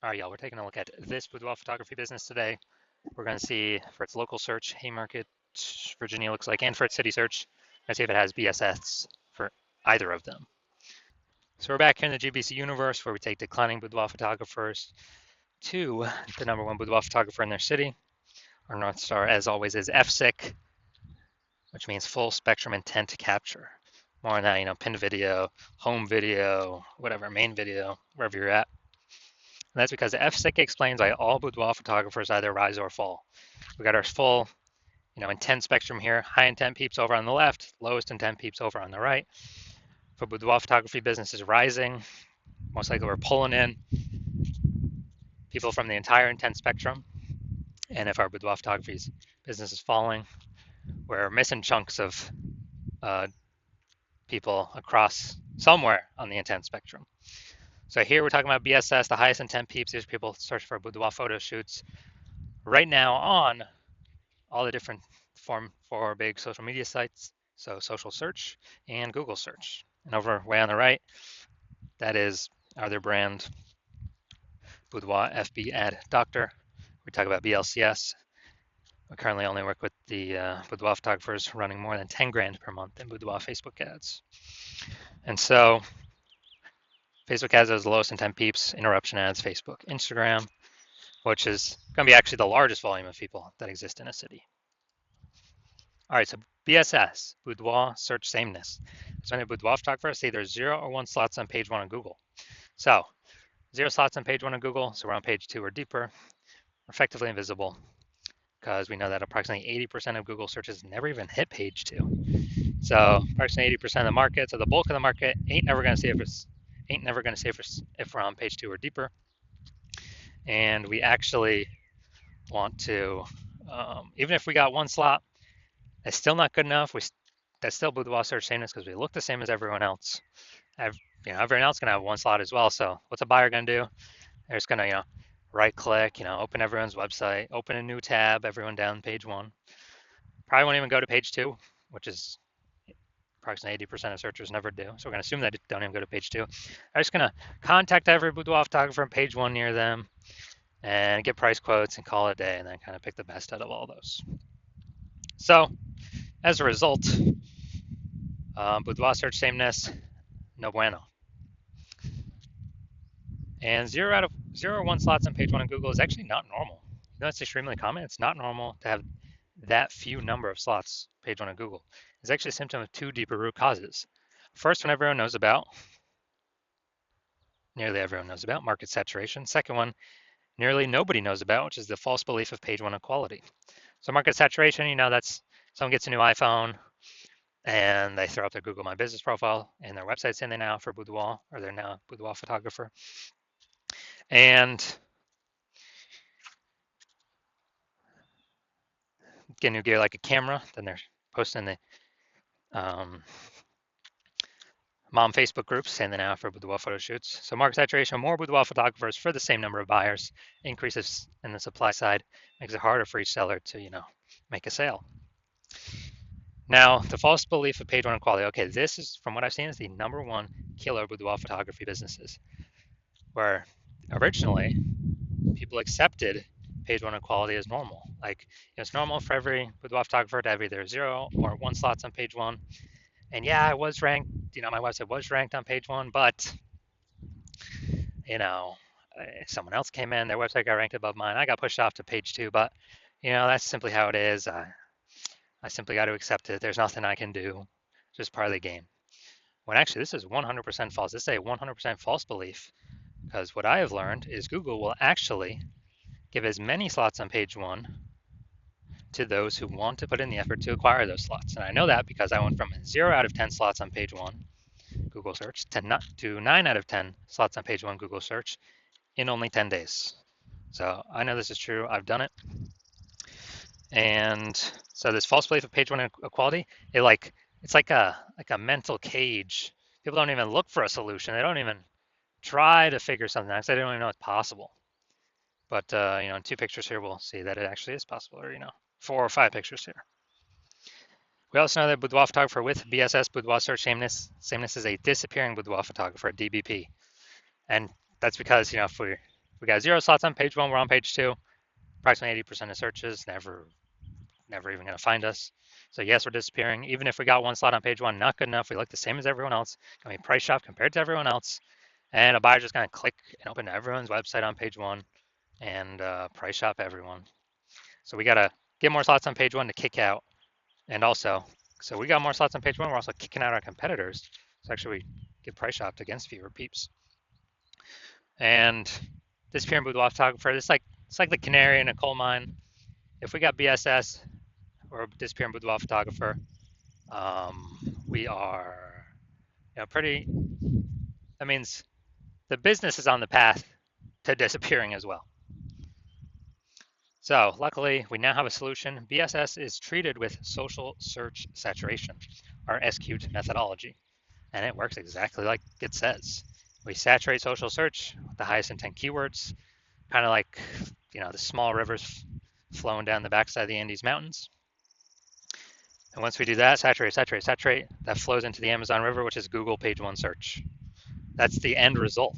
All right, y'all, we're taking a look at this boudoir photography business today. We're going to see for its local search, Haymarket, Virginia looks like, and for its city search, let's see if it has BSS for either of them. So we're back here in the GBC universe where we take declining boudoir photographers to the #1 boudoir photographer in their city. Our North Star, as always, is FSIC, which means full spectrum intent to capture. More on that, pinned video, home video, whatever, main video, wherever you're at. And that's because FSIC explains why all boudoir photographers either rise or fall. We got our full, intent spectrum here. High intent peeps over on the left, lowest intent peeps over on the right. For boudoir photography business is rising, most likely we're pulling in people from the entire intent spectrum. And if our boudoir photography business is falling, we're missing chunks of people across somewhere on the intent spectrum. So here we're talking about BSS, the highest intent peeps. These people search for boudoir photo shoots right now on all the different four big social media sites. So social search and Google search. And over way on the right, that is our brand Boudoir FB Ad Doctor. We talk about BLCS. We currently only work with the boudoir photographers running more than 10 grand per month in boudoir Facebook ads. And so Facebook ads has the lowest intent peeps, interruption ads, Facebook, Instagram, which is going to be actually the largest volume of people that exist in a city. All right, so BSS, boudoir search sameness. So when a boudoir photographer, say there's 0 or 1 slots on page 1 on Google. So 0 slots on page 1 on Google, so we're on page 2 or deeper, effectively invisible, because we know that approximately 80% of Google searches never even hit page 2. So approximately 80% of the market, so the bulk of the market ain't never going to see if we're on page 2 or deeper. And we actually want to, even if we got 1 slot, it's still not good enough. That's still boudoir search sameness because we look the same as everyone else. Everyone else can have 1 slot as well. So what's a buyer going to do? They're just going to, right click, open everyone's website, open a new tab, everyone down page 1. Probably won't even go to page 2, which is approximately 80% of searchers never do. So we're going to assume that they don't even go to page 2. I'm just going to contact every boudoir photographer on page 1 near them and get price quotes and call it a day, and then kind of pick the best out of all those. So as a result, boudoir search sameness, no bueno. And 0 or 1 slots on page 1 on Google is actually not normal. It's extremely common. It's not normal to have that few number of slots page 1 on Google. It's actually a symptom of 2 deeper root causes. First one everyone knows about, nearly everyone knows about, market saturation. Second one, nearly nobody knows about, which is the false belief of page 1 equality. So market saturation, that's someone gets a new iPhone and they throw up their Google My Business profile and their website's in there now for boudoir, or they're now a boudoir photographer. And get new gear like a camera, then they're posting the mom Facebook groups saying they're now for boudoir photo shoots. So market saturation, more boudoir photographers for the same number of buyers, increases in the supply side, makes it harder for each seller to, make a sale. Now, the false belief of page 1 equality. Okay, this is, from what I've seen, is the #1 killer of boudoir photography businesses, where originally people accepted page 1 equality as normal. Like, it's normal for every boudoir photographer to have either 0 or 1 slots on page 1. And yeah, I was ranked, my website was ranked on page 1, but, someone else came in, their website got ranked above mine. I got pushed off to page 2, but, that's simply how it is. I simply got to accept it. There's nothing I can do. It's just part of the game. When actually, this is 100% false. This is a 100% false belief, because what I have learned is Google will actually give as many slots on page 1 to those who want to put in the effort to acquire those slots. And I know that because I went from 0 out of 10 slots on page 1 Google search to 9 out of 10 slots on page 1 Google search in only 10 days. So I know this is true. I've done it. And so this false belief of page 1 equality, it's like a mental cage. People don't even look for a solution. They don't even try to figure something out because they don't even know it's possible. But in 2 pictures here, we'll see that it actually is possible, or 4 or 5 pictures here. We also know that boudoir photographer with BSS, boudoir search sameness is a disappearing boudoir photographer, DBP. And that's because, if We got 0 slots on page 1, we're on page 2. Approximately 80% of searches never even going to find us. So yes, we're disappearing. Even if we got 1 slot on page 1, not good enough. We look the same as everyone else. Going to be price shop compared to everyone else. And a buyer's just going to click and open everyone's website on page 1 and price shop everyone. So we got to get more slots on page 1 to kick out. And also, so we got more slots on page 1. We're also kicking out our competitors. So actually, we get price shopped against fewer peeps. And disappearing boudoir photographer, it's like the canary in a coal mine. If we got BSS or disappearing boudoir photographer, we are, pretty. That means the business is on the path to disappearing as well. So luckily, we now have a solution. BSS is treated with social search saturation, our SQt methodology, and it works exactly like it says. We saturate social search with the highest intent keywords, kind of like the small rivers flowing down the backside of the Andes Mountains. And once we do that, saturate, that flows into the Amazon River, which is Google page 1 search. That's the end result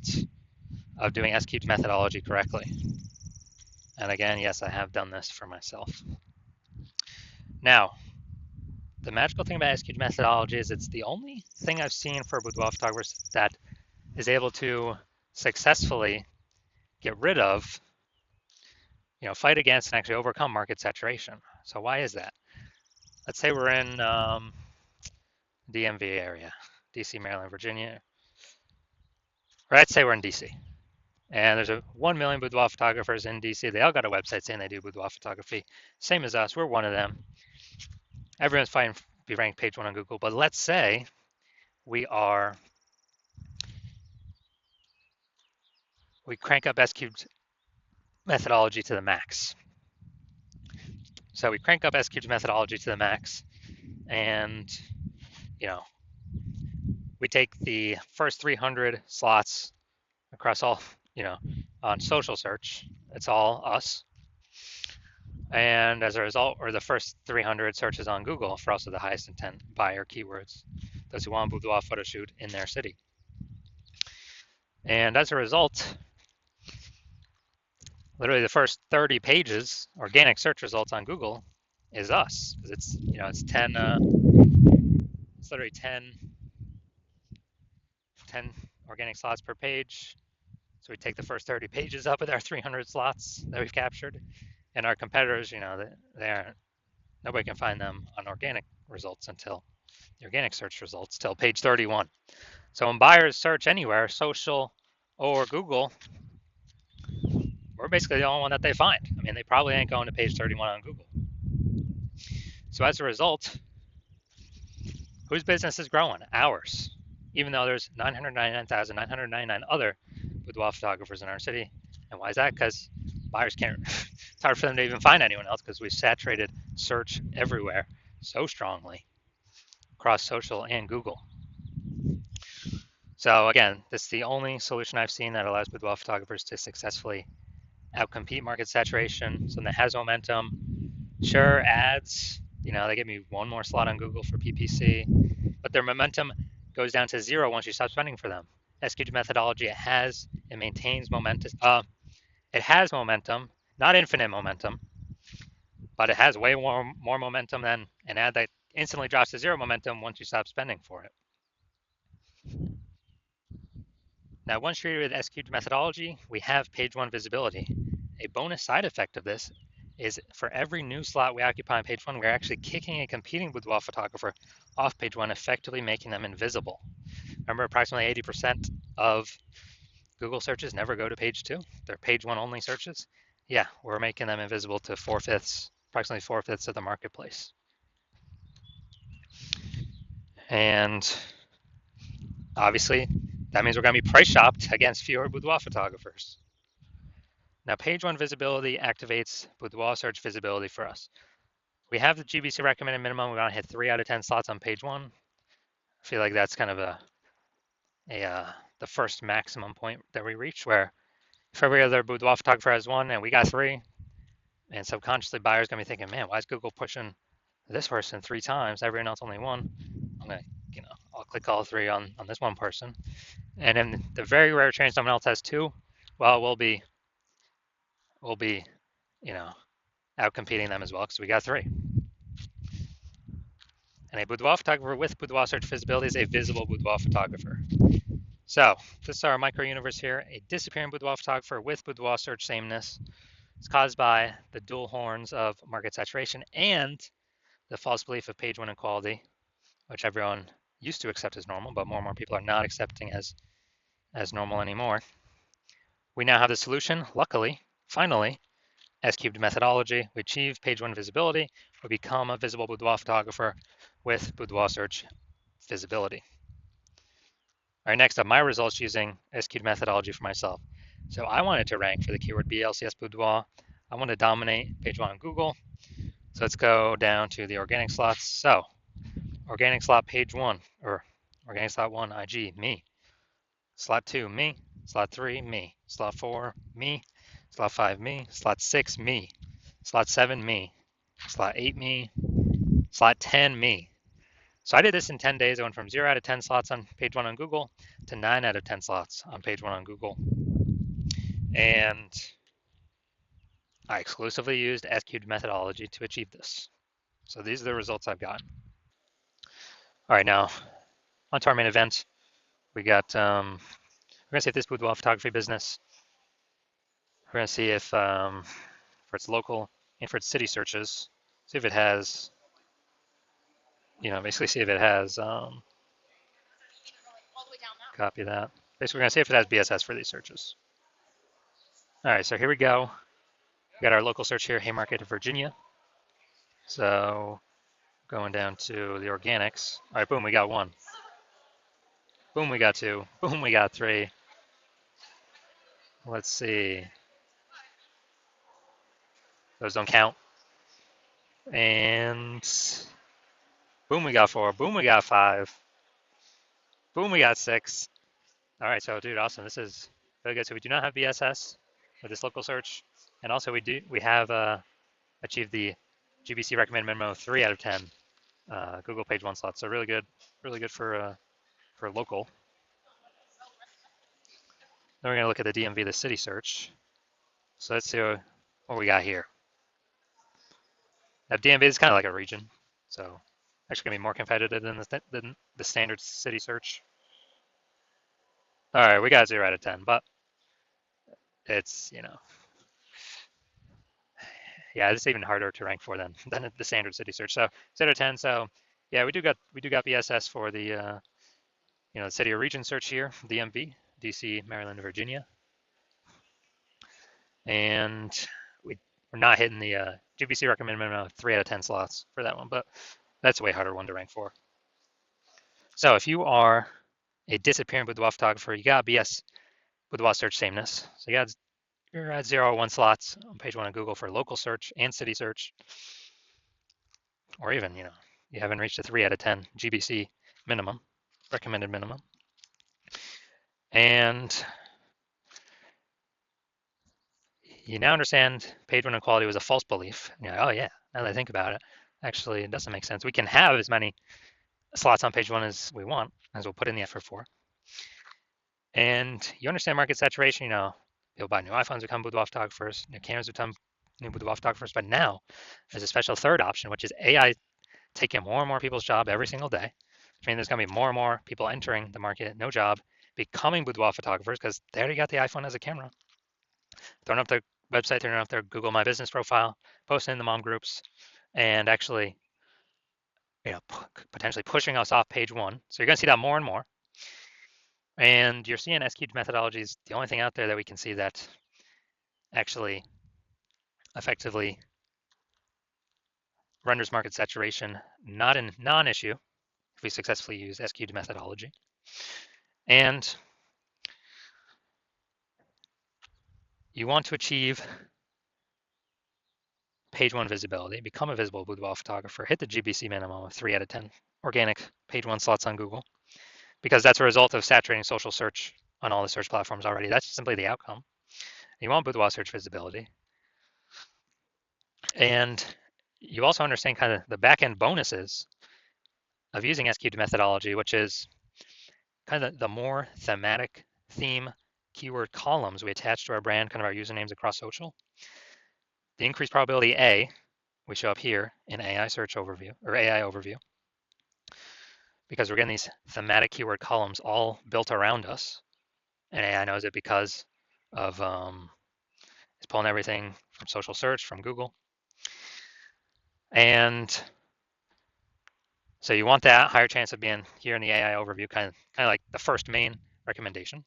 of doing SQt methodology correctly. And again, yes, I have done this for myself. Now, the magical thing about SQt methodology is it's the only thing I've seen for boudoir photographers that is able to successfully get rid of, fight against and actually overcome market saturation. So why is that? Let's say we're in DMV area, DC, Maryland, Virginia. Or let's say we're in DC. And there's 1 million boudoir photographers in DC. They all got a website saying they do boudoir photography. Same as us, we're one of them. Everyone's fighting to be ranked page 1 on Google. But let's say we crank up SQt methodology to the max. So we crank up SQt methodology to the max, and we take the first 300 slots across all, on social search. It's all us. And as a result, or the first 300 searches on Google for also the highest intent buyer keywords, those who want a boudoir photo shoot in their city. And as a result, literally the first 30 pages, organic search results on Google, is us. It's it's 10. It's literally 10 organic slots per page. So we take the first 30 pages up with our 300 slots that we've captured, and our competitors, nobody can find them on organic results until the organic search results till page 31. So when buyers search anywhere, social or Google, we're basically the only one that they find. I mean, they probably ain't going to page 31 on Google. So as a result, whose business is growing? Ours. Even though there's 999,999 other boudoir photographers in our city. And why is that? Because buyers can't, it's hard for them to even find anyone else because we saturated search everywhere so strongly across social and Google. So again, this is the only solution I've seen that allows boudoir photographers to successfully outcompete market saturation. Something that has momentum. Sure, ads, they give me one more slot on Google for PPC, but their momentum goes down to 0 once you stop spending for them. SQt methodology, it maintains momentum. It has momentum, not infinite momentum, but it has way more momentum than an ad that instantly drops to 0 momentum once you stop spending for it. Now, once treated with SQt methodology, we have page 1 visibility. A bonus side effect of this is for every new slot we occupy on page 1, we're actually kicking a competing boudoir photographer off page 1, effectively making them invisible. Remember, approximately 80% of Google searches never go to page 2. They're page 1 only searches. Yeah, we're making them invisible to approximately 4/5 of the marketplace. And obviously, that means we're going to be price shopped against fewer boudoir photographers. Now, page 1 visibility activates boudoir search visibility for us. We have the GBC recommended minimum. We're going to hit 3 out of 10 slots on page 1. I feel like that's kind of the first maximum point that we reach, where if every other boudoir photographer has 1 and we got 3, and subconsciously buyers going to be thinking, man, why is Google pushing this person 3 times? Everyone else only 1. I'm going to, I'll click all 3 on this one person. And in the very rare chance someone else has 2, well, we'll be we'll be, out competing them as well because we got 3. And a boudoir photographer with boudoir search visibility is a visible boudoir photographer. So this is our micro universe here. A disappearing boudoir photographer with boudoir search sameness is caused by the dual horns of market saturation and the false belief of page 1 inequality, which everyone used to accept as normal, but more and more people are not accepting as normal anymore. We now have the solution, luckily, finally, S-cubed methodology. We achieve page 1 visibility. We become a visible boudoir photographer with boudoir search visibility. All right, next up, my results using S-cubed methodology for myself. So I wanted to rank for the keyword BLCS boudoir. I want to dominate page 1 on Google. So let's go down to the organic slots. So organic slot page 1, or organic slot 1, IG, me. Slot 2, me. Slot 3, me. Slot 4, me. Slot 5, me. Slot 6, me. Slot 7, me. Slot 8, me. Slot 10, me. So I did this in 10 days. I went from 0 out of 10 slots on page 1 on Google to 9 out of 10 slots on page 1 on Google. And I exclusively used S-cubed methodology to achieve this. So these are the results I've gotten. All right, now on to our main event. We got, we're going to see if this boudoir photography business, we're going to see if for its local and for its city searches, see if it has, basically see if it has, copy that. Basically, we're going to see if it has BSS for these searches. All right, so here we go. We got our local search here, Haymarket, Virginia. So going down to the organics. All right, boom, we got 1. Boom, we got 2. Boom, we got 3. Let's see. Those don't count. And boom, we got 4. Boom, we got 5. Boom, we got 6. All right, so dude, awesome. This is really good. So we do not have BSS with this local search, and also we have achieved the GBC recommended minimum of 3 out of 10 Google page 1 slots. So really good for local. Then we're gonna look at the DMV, the city search. So let's see what we got here. Now DMV is kind of like a region, so actually gonna be more competitive than the standard city search. All right, we got 0 out of 10, but it's, yeah, it's even harder to rank for than the standard city search. So 0 out of 10. So yeah, we do got BSS for the the city or region search here, DMV, DC, Maryland, Virginia, and we're not hitting the GBC recommended minimum of 3 out of 10 slots for that one, but that's a way harder one to rank for. So if you are a disappearing boudoir photographer, you got BS boudoir search sameness. So you're at 0 or 1 slots on page 1 on Google for local search and city search, or even you haven't reached a 3 out of 10 GBC minimum, recommended minimum, and you now understand page 1 inequality was a false belief. And you're like, oh yeah, now that I think about it, actually it doesn't make sense. We can have as many slots on page 1 as we want, as we'll put in the effort for. And you understand market saturation, people buy new iPhones, become boudoir photographers, new cameras become new boudoir photographers, but now there's a special third option, which is AI taking more and more people's job every single day. Which means there's gonna be more and more people entering the market, no job, becoming boudoir photographers because they already got the iPhone as a camera. Throwing up their website, throwing up their Google My Business profile, posting in the mom groups, and actually, potentially pushing us off page 1. So you're gonna see that more and more. And you're seeing S-cubed methodology is the only thing out there that we can see that actually effectively renders market saturation not a non-issue if we successfully use S-cubed methodology. And you want to achieve page 1 visibility, become a visible boudoir photographer, hit the GBC minimum of 3 out of 10 organic page 1 slots on Google, because that's a result of saturating social search on all the search platforms already. That's simply the outcome. You want boudoir search visibility. And you also understand kind of the back-end bonuses of using S-cubed methodology, which is kind of the more thematic theme keyword columns we attach to our brand, kind of our usernames across social, the increased probability A, we show up here in AI search overview or AI overview, because we're getting these thematic keyword columns all built around us. And AI knows it because of it's pulling everything from social search, from Google. And so you want that higher chance of being here in the AI overview, kind of like the first main recommendation.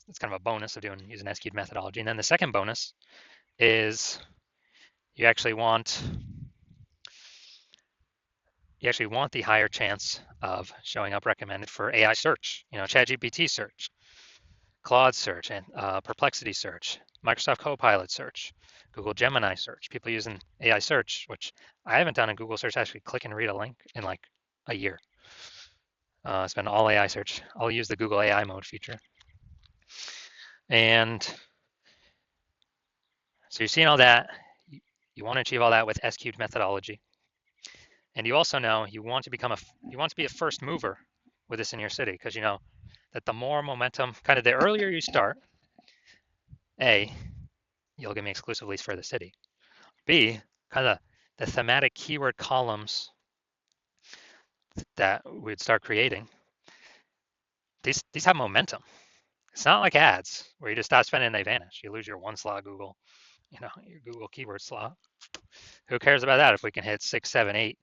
It's kind of a bonus of using S-cubed methodology. And then the second bonus is you actually want the higher chance of showing up recommended for AI search, ChatGPT search, Claude search, and Perplexity search, Microsoft Copilot search, Google Gemini search, people using AI search, which I haven't done in Google search, actually click and read a link in like a year. It's been all AI search. I'll use the Google AI mode feature. And so you're seeing all that. You want to achieve all that with S-cubed methodology. And you also know you want to be a first mover with this in your city, because you know that the more momentum, kind of the earlier you start, A, you'll give me exclusive leads for the city. B, kind of the thematic keyword columns that we'd start creating, these have momentum. It's not like ads where you just stop spending and they vanish. You lose your one slot Google, your Google keyword slot. Who cares about that if we can hit 6, 7, 8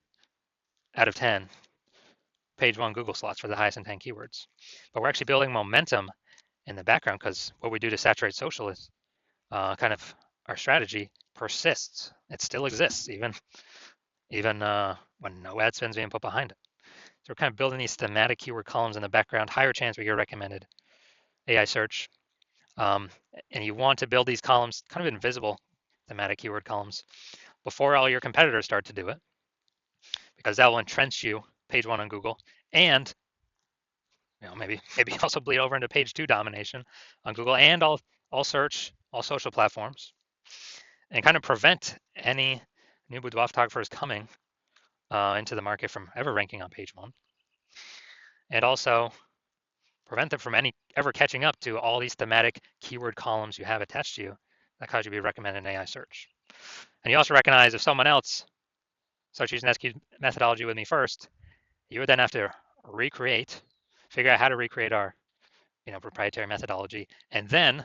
out of 10 page one Google slots for the highest intent keywords? But we're actually building momentum in the background, because what we do to saturate social is kind of our strategy persists. It still exists even when no ad spend's being put behind it. So we're kind of building these thematic keyword columns in the background, higher chance we get recommended AI search. And you want to build these columns, kind of invisible thematic keyword columns, before all your competitors start to do it, because that will entrench you page one on Google, and maybe also bleed over into page two domination on Google and all search, all social platforms, and kind of prevent any new boudoir photographers coming into the market from ever ranking on page one, and also prevent them from ever catching up to all these thematic keyword columns you have attached to you that cause you to be recommended in AI search. And you also recognize if someone else starts using S-cubed methodology with me first, you would then have to figure out how to recreate our proprietary methodology, and then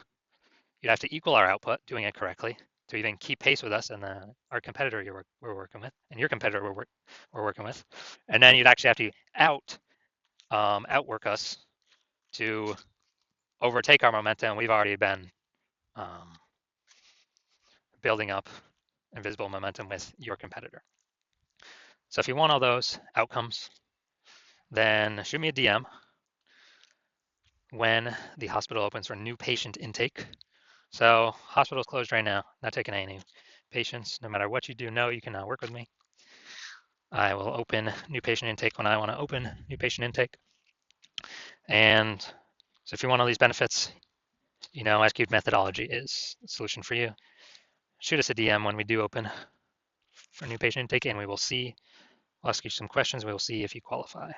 you'd have to equal our output doing it correctly to even keep pace with us and our competitor we're working with, and your competitor we're working with. And then you'd actually have to outwork us to overtake our momentum. We've already been building up invisible momentum with your competitor. So if you want all those outcomes, then shoot me a DM when the hospital opens for new patient intake. So hospital's closed right now, not taking any patients. No matter what you do, you can work with me. I will open new patient intake when I want to open new patient intake. And so if you want all these benefits, S-cubed methodology is the solution for you. Shoot us a DM when we do open for new patient intake, and we'll ask you some questions. We will see if you qualify.